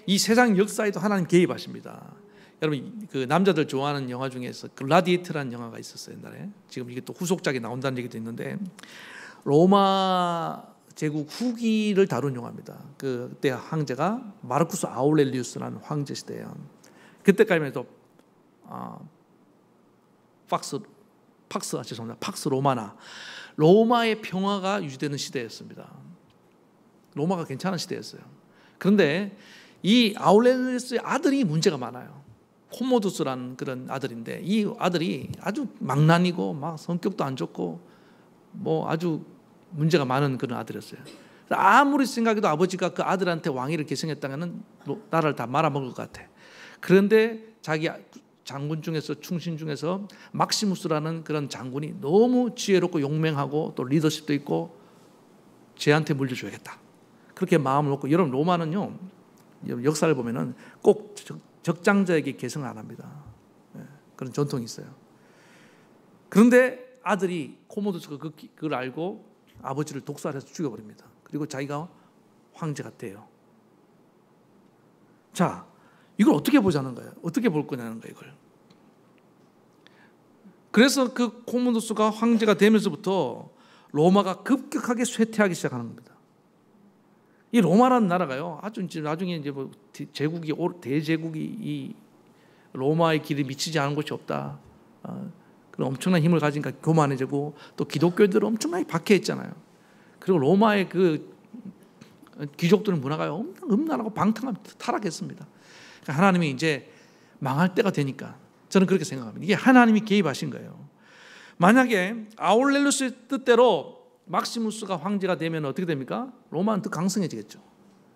Speaker 1: 이 세상 역사에도 하나님 개입하십니다. 여러분 그 남자들 좋아하는 영화 중에서 글라디에이터라는 영화가 있었어요 옛날에. 지금 이게 또 후속작이 나온다는 얘기도 있는데, 로마 제국 후기를 다룬 영화입니다. 그때 황제가 마르쿠스 아울렐리우스라는 황제 시대예요. 그때까지만 해도 팍스 로마나 로마의 평화가 유지되는 시대였습니다. 로마가 괜찮은 시대였어요. 그런데 이 아울렐리우스의 아들이 문제가 많아요. 코모두스라는 그런 아들인데, 이 아들이 아주 망난이고 막 성격도 안 좋고 뭐 아주 문제가 많은 그런 아들이었어요. 아무리 생각해도 아버지가 그 아들한테 왕위를 계승했다면 나라를 다 말아먹을 것 같아. 그런데 자기 장군 중에서, 충신 중에서 막시무스라는 그런 장군이 너무 지혜롭고 용맹하고 또 리더십도 있고 쟤한테 물려줘야겠다. 그렇게 마음을 먹고, 여러분 로마는요, 역사를 보면은 꼭 적장자에게 계승을 안 합니다. 그런 전통이 있어요. 그런데 아들이 코모두스가 그걸 알고 아버지를 독살해서 죽여버립니다. 그리고 자기가 황제가 돼요. 자, 이걸 어떻게 보자는 거예요? 어떻게 볼 거냐는 거예요, 이걸. 그래서 그 코모두스가 황제가 되면서부터 로마가 급격하게 쇠퇴하기 시작하는 겁니다. 이 로마라는 나라가요, 아주 나중에 이제 뭐 대제국이 이 로마의 길에 미치지 않은 곳이 없다. 그런 엄청난 힘을 가지니까 교만해지고, 또 기독교인들은 엄청나게 박해했잖아요. 그리고 로마의 그 귀족들의 문화가 음란하고 방탕하고 타락했습니다. 그러니까 하나님이 이제 망할 때가 되니까, 저는 그렇게 생각합니다. 이게 하나님이 개입하신 거예요. 만약에 아울렐리우스의 뜻대로 막시무스가 황제가 되면 어떻게 됩니까? 로마는 더 강성해지겠죠.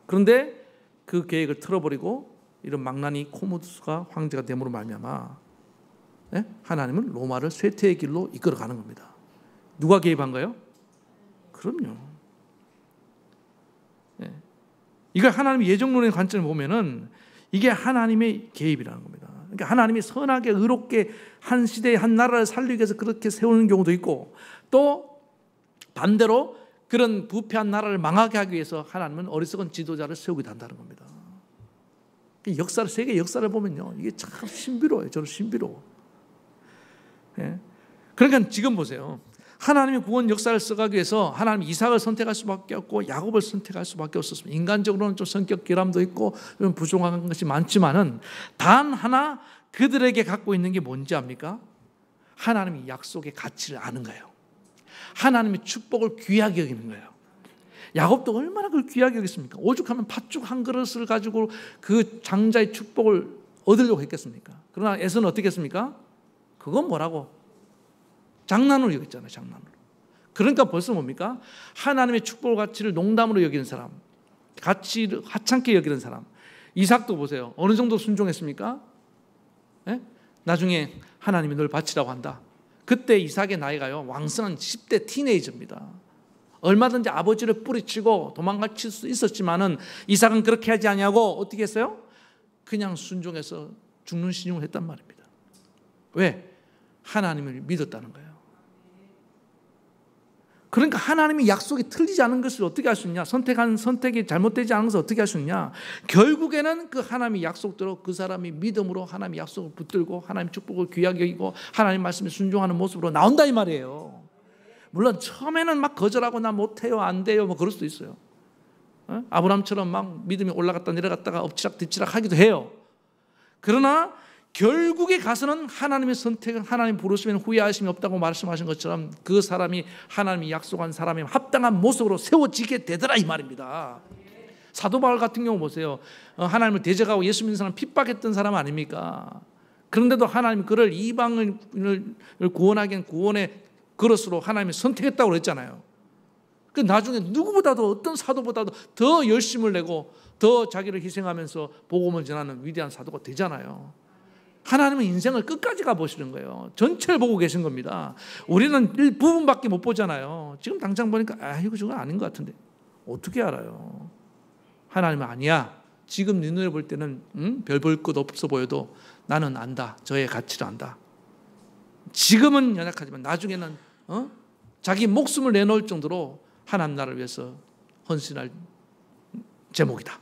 Speaker 1: 그런데 그 계획을 틀어버리고 이런 망나니 코모두스가 황제가 됨으로 말미암아 하나님은 로마를 쇠퇴의 길로 이끌어가는 겁니다. 누가 개입한 거예요? 그럼요. 이걸 하나님의 예정론의 관점을 보면은 이게 하나님의 개입이라는 겁니다. 그러니까 하나님이 선하게 의롭게 한 시대의 한 나라를 살리기 위해서 그렇게 세우는 경우도 있고, 또 반대로 그런 부패한 나라를 망하게 하기 위해서 하나님은 어리석은 지도자를 세우기도 한다는 겁니다. 세계 역사를 보면요, 이게 참 신비로워요. 저는 신비로워. 그러니까 지금 보세요. 하나님의 구원 역사를 써가기 위해서 하나님 이삭을 선택할 수밖에 없고 야곱을 선택할 수밖에 없었습니다. 인간적으로는 좀 성격 결함도 있고 좀 부족한 것이 많지만은 단 하나 그들에게 갖고 있는 게 뭔지 압니까? 하나님의 약속의 가치를 아는 거예요. 하나님의 축복을 귀하게 여기는 거예요. 야곱도 얼마나 그걸 귀하게 여겼습니까? 오죽하면 팥죽 한 그릇을 가지고 그 장자의 축복을 얻으려고 했겠습니까? 그러나 에서는 어떻게 했습니까? 그건 뭐라고? 장난으로 여겼잖아요. 장난으로. 그러니까 벌써 뭡니까? 하나님의 축복 가치를 농담으로 여기는 사람, 가치를 하찮게 여기는 사람, 이삭도 보세요. 어느 정도 순종했습니까? 예? 나중에 하나님이 널 바치라고 한다. 그때 이삭의 나이가요, 왕성한 10대 티네이저입니다. 얼마든지 아버지를 뿌리치고 도망갈 수 있었지만은 이삭은 그렇게 하지 않냐고 어떻게 했어요? 그냥 순종해서 죽는 신용을 했단 말입니다. 왜? 하나님을 믿었다는 거예요. 그러니까 하나님의 약속이 틀리지 않은 것을 어떻게 할 수 있냐? 선택한 선택이 잘못되지 않은 것을 어떻게 할 수 있냐? 결국에는 그 하나님의 약속대로 그 사람이 믿음으로 하나님의 약속을 붙들고 하나님의 축복을 귀하게 여기고 하나님 말씀에 순종하는 모습으로 나온다 이 말이에요. 물론 처음에는 막 거절하고 나 못해요, 안 돼요, 뭐 그럴 수도 있어요. 아브라함처럼 막 믿음이 올라갔다 내려갔다가 엎치락 뒤치락 하기도 해요. 그러나 결국에 가서는 하나님의 선택은 하나님 부르시면 후회하심이 없다고 말씀하신 것처럼 그 사람이 하나님이 약속한 사람의 합당한 모습으로 세워지게 되더라 이 말입니다. 사도 바울 같은 경우 보세요. 하나님을 대적하고 예수 믿는 사람 핍박했던 사람 아닙니까? 그런데도 하나님 그를 이방을 구원하기 위한 구원의 그릇으로 하나님이 선택했다고 그랬잖아요. 그 나중에 누구보다도 어떤 사도보다도 더 열심을 내고 더 자기를 희생하면서 복음을 전하는 위대한 사도가 되잖아요. 하나님은 인생을 끝까지 가보시는 거예요. 전체를 보고 계신 겁니다. 우리는 일부분밖에 못 보잖아요. 지금 당장 보니까 이거 저건 아닌 것 같은데 어떻게 알아요? 하나님은 아니야. 지금 네 눈에 볼 때는 별 볼 것 없어 보여도 나는 안다. 저의 가치를 안다. 지금은 연약하지만 나중에는 자기 목숨을 내놓을 정도로 하나님 나라를 위해서 헌신할 제목이다.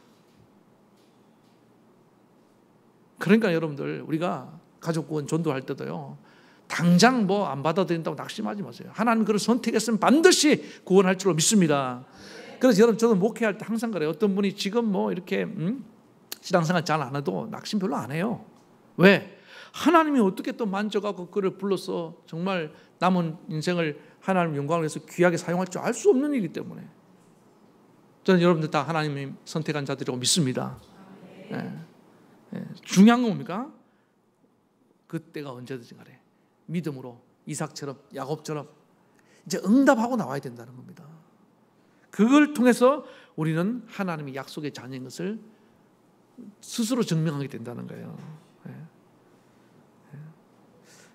Speaker 1: 그러니까 여러분들 우리가 가족 구원 전도할 때도요, 당장 뭐 안 받아들인다고 낙심하지 마세요. 하나님 그를 선택했으면 반드시 구원할 줄로 믿습니다. 그래서 여러분 저도 목회할 때 항상 그래요. 어떤 분이 지금 뭐 이렇게 신앙생활 잘 안 해도 낙심 별로 안 해요. 왜? 하나님이 어떻게 또 만져가고 그를 불러서 정말 남은 인생을 하나님 영광을 위해서 귀하게 사용할 줄 알 수 없는 일이기 때문에 저는 여러분들 다 하나님이 선택한 자들이라고 믿습니다. 중요한 건 뭡니까? 그때가 언제든지 간에 믿음으로 이삭처럼 야곱처럼 이제 응답하고 나와야 된다는 겁니다. 그걸 통해서 우리는 하나님의 약속의 자녀인 것을 스스로 증명하게 된다는 거예요.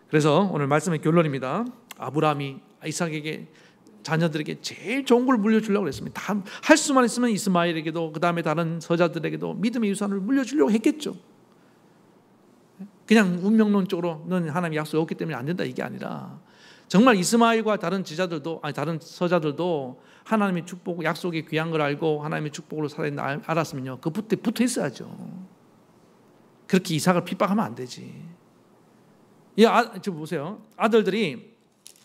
Speaker 1: 그래서 오늘 말씀의 결론입니다. 아브라함이 이삭에게 자녀들에게 제일 좋은 걸 물려주려고 했습니다. 다 할 수만 있으면 이스마엘에게도 그 다음에 다른 서자들에게도 믿음의 유산을 물려주려고 했겠죠. 그냥 운명론적으로 넌 하나님의 약속이 없기 때문에 안 된다 이게 아니라 정말 이스마엘과 다른 지자들도 다른 서자들도 하나님의 축복 약속이 귀한 걸 알고 하나님의 축복으로 살아있는 걸 알았으면요 그 붙어 있어야죠. 그렇게 이삭을 핍박하면 안 되지. 지금 보세요. 아들들이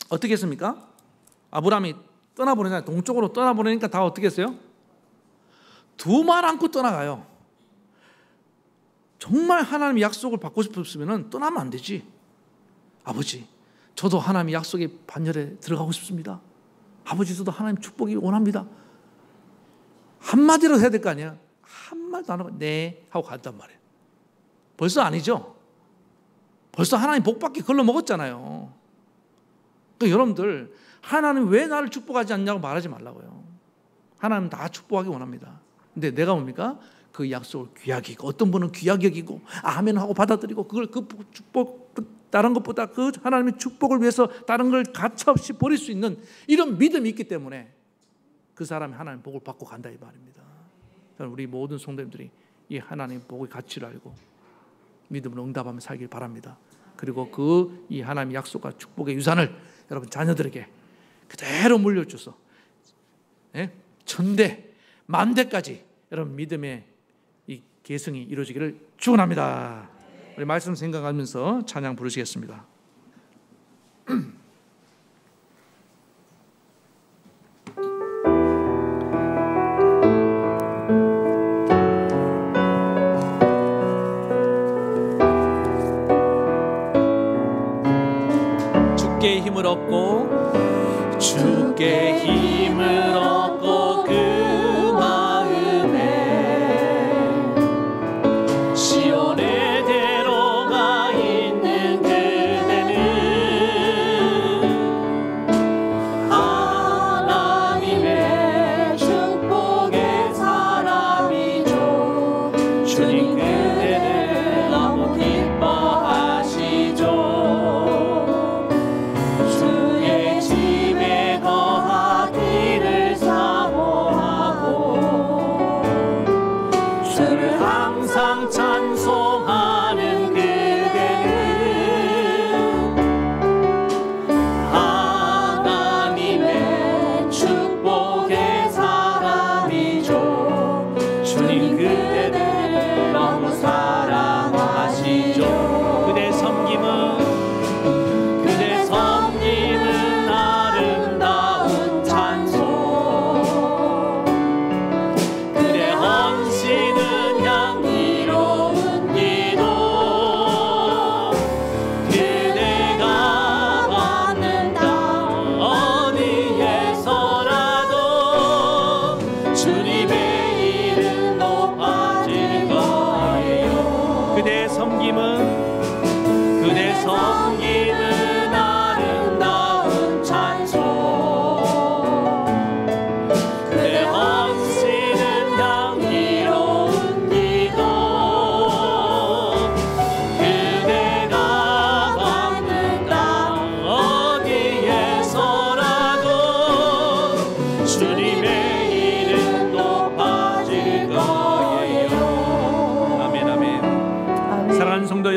Speaker 1: 어떻게 했습니까? 아브라함이 떠나보내잖아요. 동쪽으로 떠나보내니까 다 어떻게 했어요? 두 말 안고 떠나가요. 정말 하나님의 약속을 받고 싶으면 떠나면 안 되지. 아버지, 저도 하나님의 약속의 반열에 들어가고 싶습니다. 아버지, 저도 하나님 축복이 원합니다. 한마디로 해야 될 거 아니야. 한마디도 안 하고 네 하고 간단 말이에요. 벌써 아니죠? 벌써 하나님 복받기 걸러 먹었잖아요. 그러니까 여러분들 하나님 왜 나를 축복하지 않냐고 말하지 말라고요. 하나님 다 축복하기 원합니다. 근데 내가 뭡니까? 그 약속을 귀하게 여기고 어떤 분은 귀하게 여기고 아멘 하고 받아들이고 그걸 그 축복 다른 것보다 그 하나님의 축복을 위해서 다른 걸 가차없이 버릴 수 있는 이런 믿음이 있기 때문에 그 사람이 하나님 복을 받고 간다 이 말입니다. 우리 모든 성도님들이 이 하나님 복의 가치를 알고 믿음으로 응답하며 살길 바랍니다. 그리고 이 하나님의 약속과 축복의 유산을 여러분 자녀들에게 그대로 물려줘서 천대 만대까지 여러분 믿음의 이 계승이 이루어지기를 축원합니다. 우리 말씀 생각하면서 찬양 부르시겠습니다. 주께 힘을 얻고 주께 힘을 얻고 그 마음에 시온에 들어가 있는 그대는 하나님의 축복의 사람이죠. 주님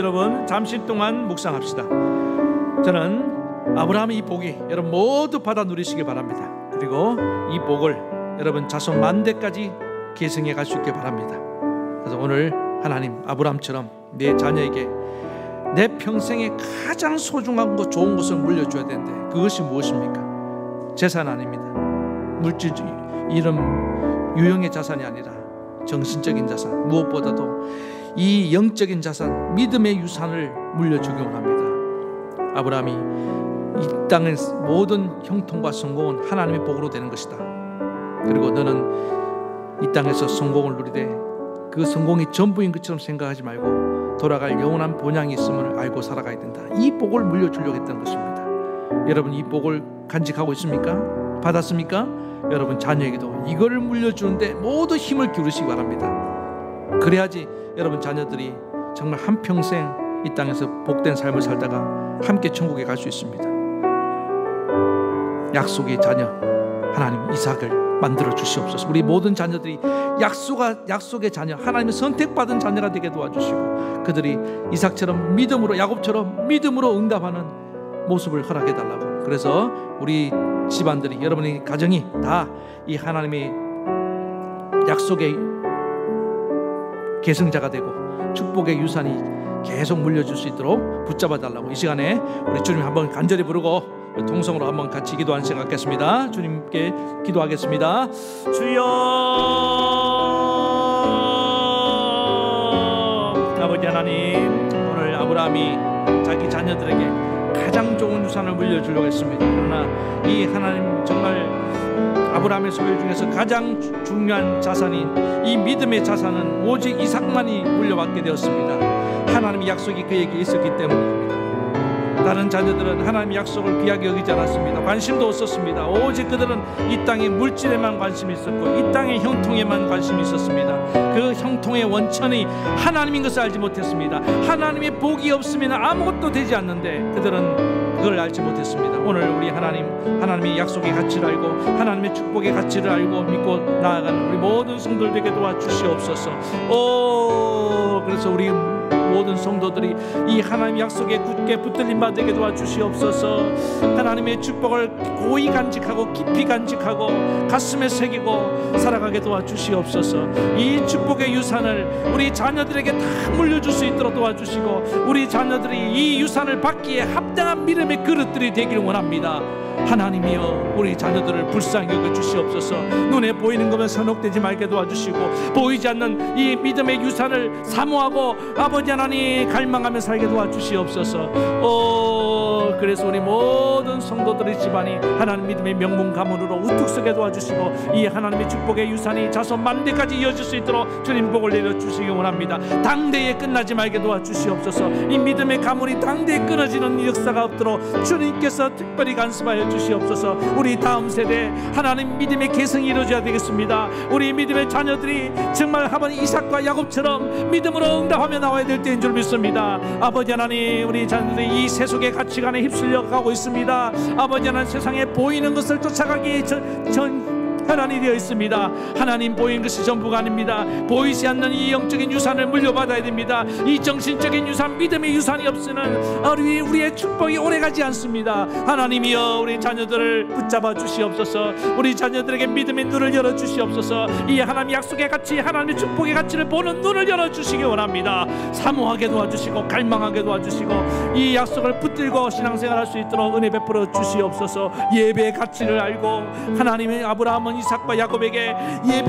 Speaker 1: 여러분 잠시 동안 묵상합시다. 저는 아브라함의 이 복이 여러분 모두 받아 누리시길 바랍니다. 그리고 이 복을 여러분 자손 만대까지 계승해 갈 수 있길 바랍니다. 그래서 오늘 하나님 아브라함처럼 내 자녀에게 내 평생에 가장 소중한 것, 좋은 것을 물려줘야 되는데 그것이 무엇입니까? 재산 아닙니다. 물질, 이런 유형의 자산이 아니라 정신적인 자산, 무엇보다도 이 영적인 자산, 믿음의 유산을 물려주기 원합니다. 아브라함이 이 땅의 모든 형통과 성공은 하나님의 복으로 되는 것이다. 그리고 너는 이 땅에서 성공을 누리되 그 성공이 전부인 것처럼 생각하지 말고 돌아갈 영원한 본향이 있음을 알고 살아가야 된다. 이 복을 물려주려고 했던 것입니다. 여러분 이 복을 간직하고 있습니까? 받았습니까? 여러분 자녀에게도 이거를 물려주는데 모두 힘을 기울이시기 바랍니다. 그래야지 여러분 자녀들이 정말 한평생 이 땅에서 복된 삶을 살다가 함께 천국에 갈 수 있습니다. 약속의 자녀 하나님 이삭을 만들어 주시옵소서. 우리 모든 자녀들이 약속의 자녀, 하나님의 선택받은 자녀가 되게 도와주시고 그들이 이삭처럼 믿음으로, 야곱처럼 믿음으로 응답하는 모습을 허락해 달라고. 그래서 우리 집안들이, 여러분의 가정이 다 이 하나님의 약속의 계승자가 되고 축복의 유산이 계속 물려줄 수 있도록 붙잡아 달라고. 이 시간에 우리 주님 한번 간절히 부르고 통성으로 한번 같이 기도하는 시간 갖겠습니다. 주님께 기도하겠습니다. 주여, 아버지 하나님, 오늘 아브라함이 자기 자녀들에게 가장 좋은 유산을 물려주려고 했습니다. 그러나 이 하나님 정말 아브라함의 소유 중에서 가장 중요한 자산인 이 믿음의 자산은 오직 이삭만이 물려받게 되었습니다. 하나님의 약속이 그에게 있었기 때문입니다. 다른 자녀들은 하나님의 약속을 귀하게 여기지 않았습니다. 관심도 없었습니다. 오직 그들은 이 땅의 물질에만 관심이 있었고 이 땅의 형통에만 관심이 있었습니다. 그 형통의 원천이 하나님인 것을 알지 못했습니다. 하나님의 복이 없으면 아무것도 되지 않는데 그들은 그걸 알지 못했습니다. 오늘 우리 하나님의 약속의 가치를 알고 하나님의 축복의 가치를 알고 믿고 나아가는 우리 모든 성도들 되게 도와주시옵소서. 그래서 우리 모든 성도들이 이 하나님의 약속에 굳게 붙들림 받게 도와주시옵소서. 하나님의 축복을 고이 간직하고 깊이 간직하고 가슴에 새기고 살아가게 도와주시옵소서. 이 축복의 유산을 우리 자녀들에게 다 물려줄 수 있도록 도와주시고 우리 자녀들이 이 유산을 받기에 합당한 믿음의 그릇들이 되기를 원합니다. 하나님이여, 우리 자녀들을 불쌍히 여겨 주시옵소서. 눈에 보이는 것만 선혹되지 말게 도와주시고 보이지 않는 이 믿음의 유산을 사모하고 아버지 하나님 갈망하며 살게 도와주시옵소서. 그래서 우리 모든 성도들의 집안이 하나님 믿음의 명문 가문으로 우뚝 서게 도와주시고 이 하나님의 축복의 유산이 자손 만대까지 이어질 수 있도록 주님 복을 내려주시기 원합니다. 당대에 끝나지 말게 도와주시옵소서. 이 믿음의 가문이 당대에 끊어지는 역사가 없도록 주님께서 특별히 간섭하여 주시옵소서. 우리 다음 세대 하나님 믿음의 계승이 이루어져야 되겠습니다. 우리 믿음의 자녀들이 정말 한번 이삭과 야곱처럼 믿음으로 응답하며 나와야 될 때인 줄 믿습니다. 아버지 하나님, 우리 자녀들이 이 세속의 가치관에 휩쓸려 가고 있습니다. 아버지 하나님, 세상에 보이는 것을 쫓아가기 현안이 되어 있습니다. 하나님, 보이는 것이 전부가 아닙니다. 보이지 않는 이 영적인 유산을 물려받아야 됩니다. 이 정신적인 유산, 믿음의 유산이 없으면 우리의 축복이 오래가지 않습니다. 하나님이여, 우리 자녀들을 붙잡아 주시옵소서. 우리 자녀들에게 믿음의 눈을 열어주시옵소서. 이 하나님 약속의 가치, 하나님의 축복의 가치를 보는 눈을 열어주시기 원합니다. 사모하게 도와주시고 갈망하게 도와주시고 이 약속을 붙들고 신앙생활할 수 있도록 은혜 베풀어 주시옵소서. 예배의 가치를 알고 하나님의 아브라함은 이삭과 야곱에게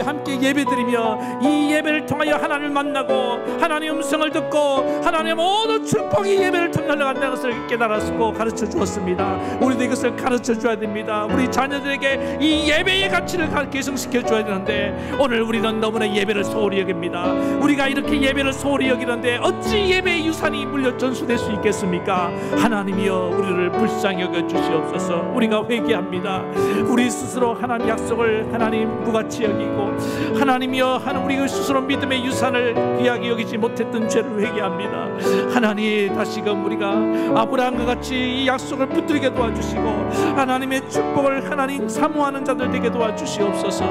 Speaker 1: 함께 예배드리며 이 예배를 통하여 하나님을 만나고 하나님의 음성을 듣고 하나님의 모든 축복이 예배를 통해 흘러간다는 것을 깨달았고 가르쳐 주었습니다. 우리도 이것을 가르쳐 줘야 됩니다. 우리 자녀들에게 이 예배의 가치를 계승시켜 줘야 되는데 오늘 우리는 너무나 예배를 소홀히 여깁니다. 우리가 이렇게 예배를 소홀히 여기는데 어찌 예배의 유산이 물려 전수될 수 있겠습니까? 하나님이여, 우리를 불쌍히 여겨 주시옵소서. 우리가 회개합니다. 우리 스스로 하나님 약속을 하나님 무가치 여기고 하나님이여, 우리 스스로 믿음의 유산을 귀하게 여기지 못했던 죄를 회개합니다. 하나님, 다시금 우리가 아브라함과 같이 이 약속을 붙들게 도와주시고 하나님의 축복을 하나님 사모하는 자들 되게 도와주시옵소서.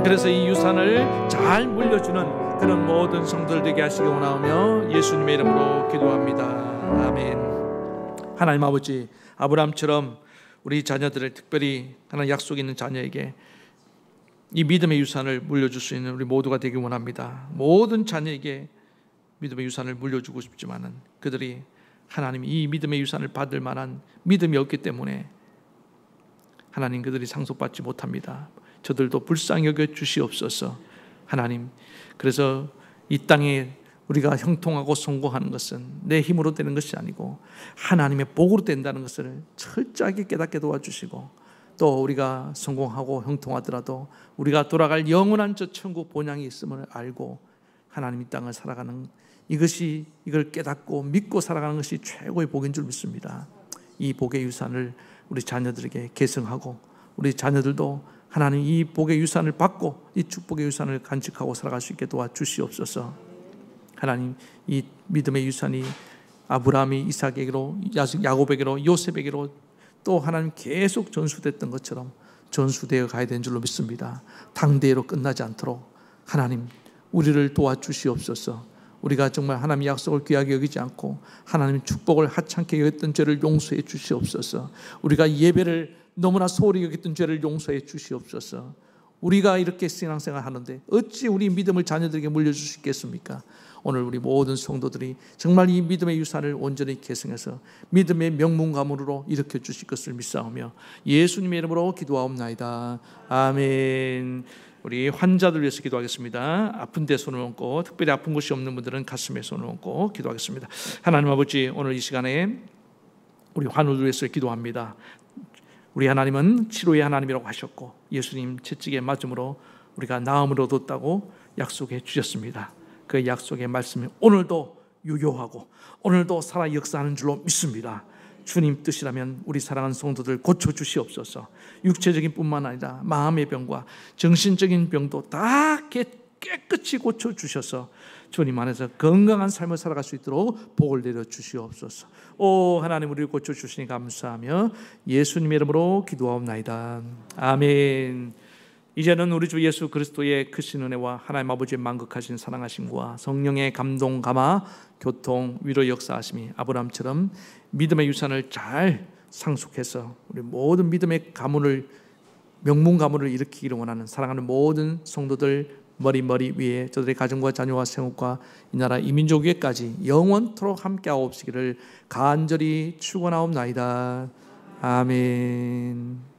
Speaker 1: 그래서 이 유산을 잘 물려주는 그런 모든 성도들 되게 하시기 원하오며 예수님의 이름으로 기도합니다. 아멘. 하나님 아버지, 아브라함처럼 우리 자녀들을, 특별히 하나님 약속 있는 자녀에게 이 믿음의 유산을 물려줄 수 있는 우리 모두가 되기 원합니다. 모든 자녀에게 믿음의 유산을 물려주고 싶지만은 그들이 하나님 이 믿음의 유산을 받을 만한 믿음이 없기 때문에 하나님 그들이 상속받지 못합니다. 저들도 불쌍히 여겨 주시옵소서. 하나님, 그래서 이 땅에 우리가 형통하고 성공하는 것은 내 힘으로 되는 것이 아니고 하나님의 복으로 된다는 것을 철저하게 깨닫게 도와주시고, 또 우리가 성공하고 형통하더라도 우리가 돌아갈 영원한 저 천국 본향이 있음을 알고 하나님 이 땅을 살아가는 이걸 깨닫고 믿고 살아가는 것이 최고의 복인 줄 믿습니다. 이 복의 유산을 우리 자녀들에게 계승하고 우리 자녀들도 하나님 이 복의 유산을 받고 이 축복의 유산을 간직하고 살아갈 수 있게 도와주시옵소서. 하나님, 이 믿음의 유산이 아브라함이 이삭에게로, 야곱에게로, 요셉에게로 또 하나님 계속 전수됐던 것처럼 전수되어 가야 되는 줄로 믿습니다. 당대로 끝나지 않도록 하나님 우리를 도와주시옵소서. 우리가 정말 하나님의 약속을 귀하게 여기지 않고 하나님의 축복을 하찮게 여겼던 죄를 용서해 주시옵소서. 우리가 예배를 너무나 소홀히 여겼던 죄를 용서해 주시옵소서. 우리가 이렇게 신앙생활 하는데 어찌 우리 믿음을 자녀들에게 물려줄 수 있겠습니까? 오늘 우리 모든 성도들이 정말 이 믿음의 유산을 온전히 계승해서 믿음의 명문 가문으로 일으켜 주실 것을 믿사오며 예수님의 이름으로 기도하옵나이다. 아멘. 우리 환자들 위해서 기도하겠습니다. 아픈 데 손을 얹고, 특별히 아픈 곳이 없는 분들은 가슴에 손을 얹고 기도하겠습니다. 하나님 아버지, 오늘 이 시간에 우리 환우들 위해서 기도합니다. 우리 하나님은 치료의 하나님이라고 하셨고 예수님 채찍에 맞음으로 우리가 나음을 얻었다고 약속해 주셨습니다. 그 약속의 말씀이 오늘도 유효하고 오늘도 살아 역사하는 줄로 믿습니다. 주님 뜻이라면 우리 사랑하는 성도들 고쳐주시옵소서. 육체적인 뿐만 아니라 마음의 병과 정신적인 병도 다 깨끗이 고쳐주셔서 주님 안에서 건강한 삶을 살아갈 수 있도록 복을 내려주시옵소서. 오 하나님, 우리를 고쳐주시니 감사하며 예수님의 이름으로 기도하옵나이다. 아멘. 이제는 우리 주 예수 그리스도의 크신 은혜와 하나님 아버지의 만극하신 사랑하심과 성령의 감동, 감화, 교통, 위로 역사하심이 아브라함처럼 믿음의 유산을 잘 상속해서 우리 모든 믿음의 가문을, 명문 가문을 일으키기를 원하는 사랑하는 모든 성도들 머리 위에 저들의 가정과 자녀와 생업과 이 나라 이 민족 위에까지 영원토록 함께하옵시기를 간절히 축원하옵나이다. 아멘.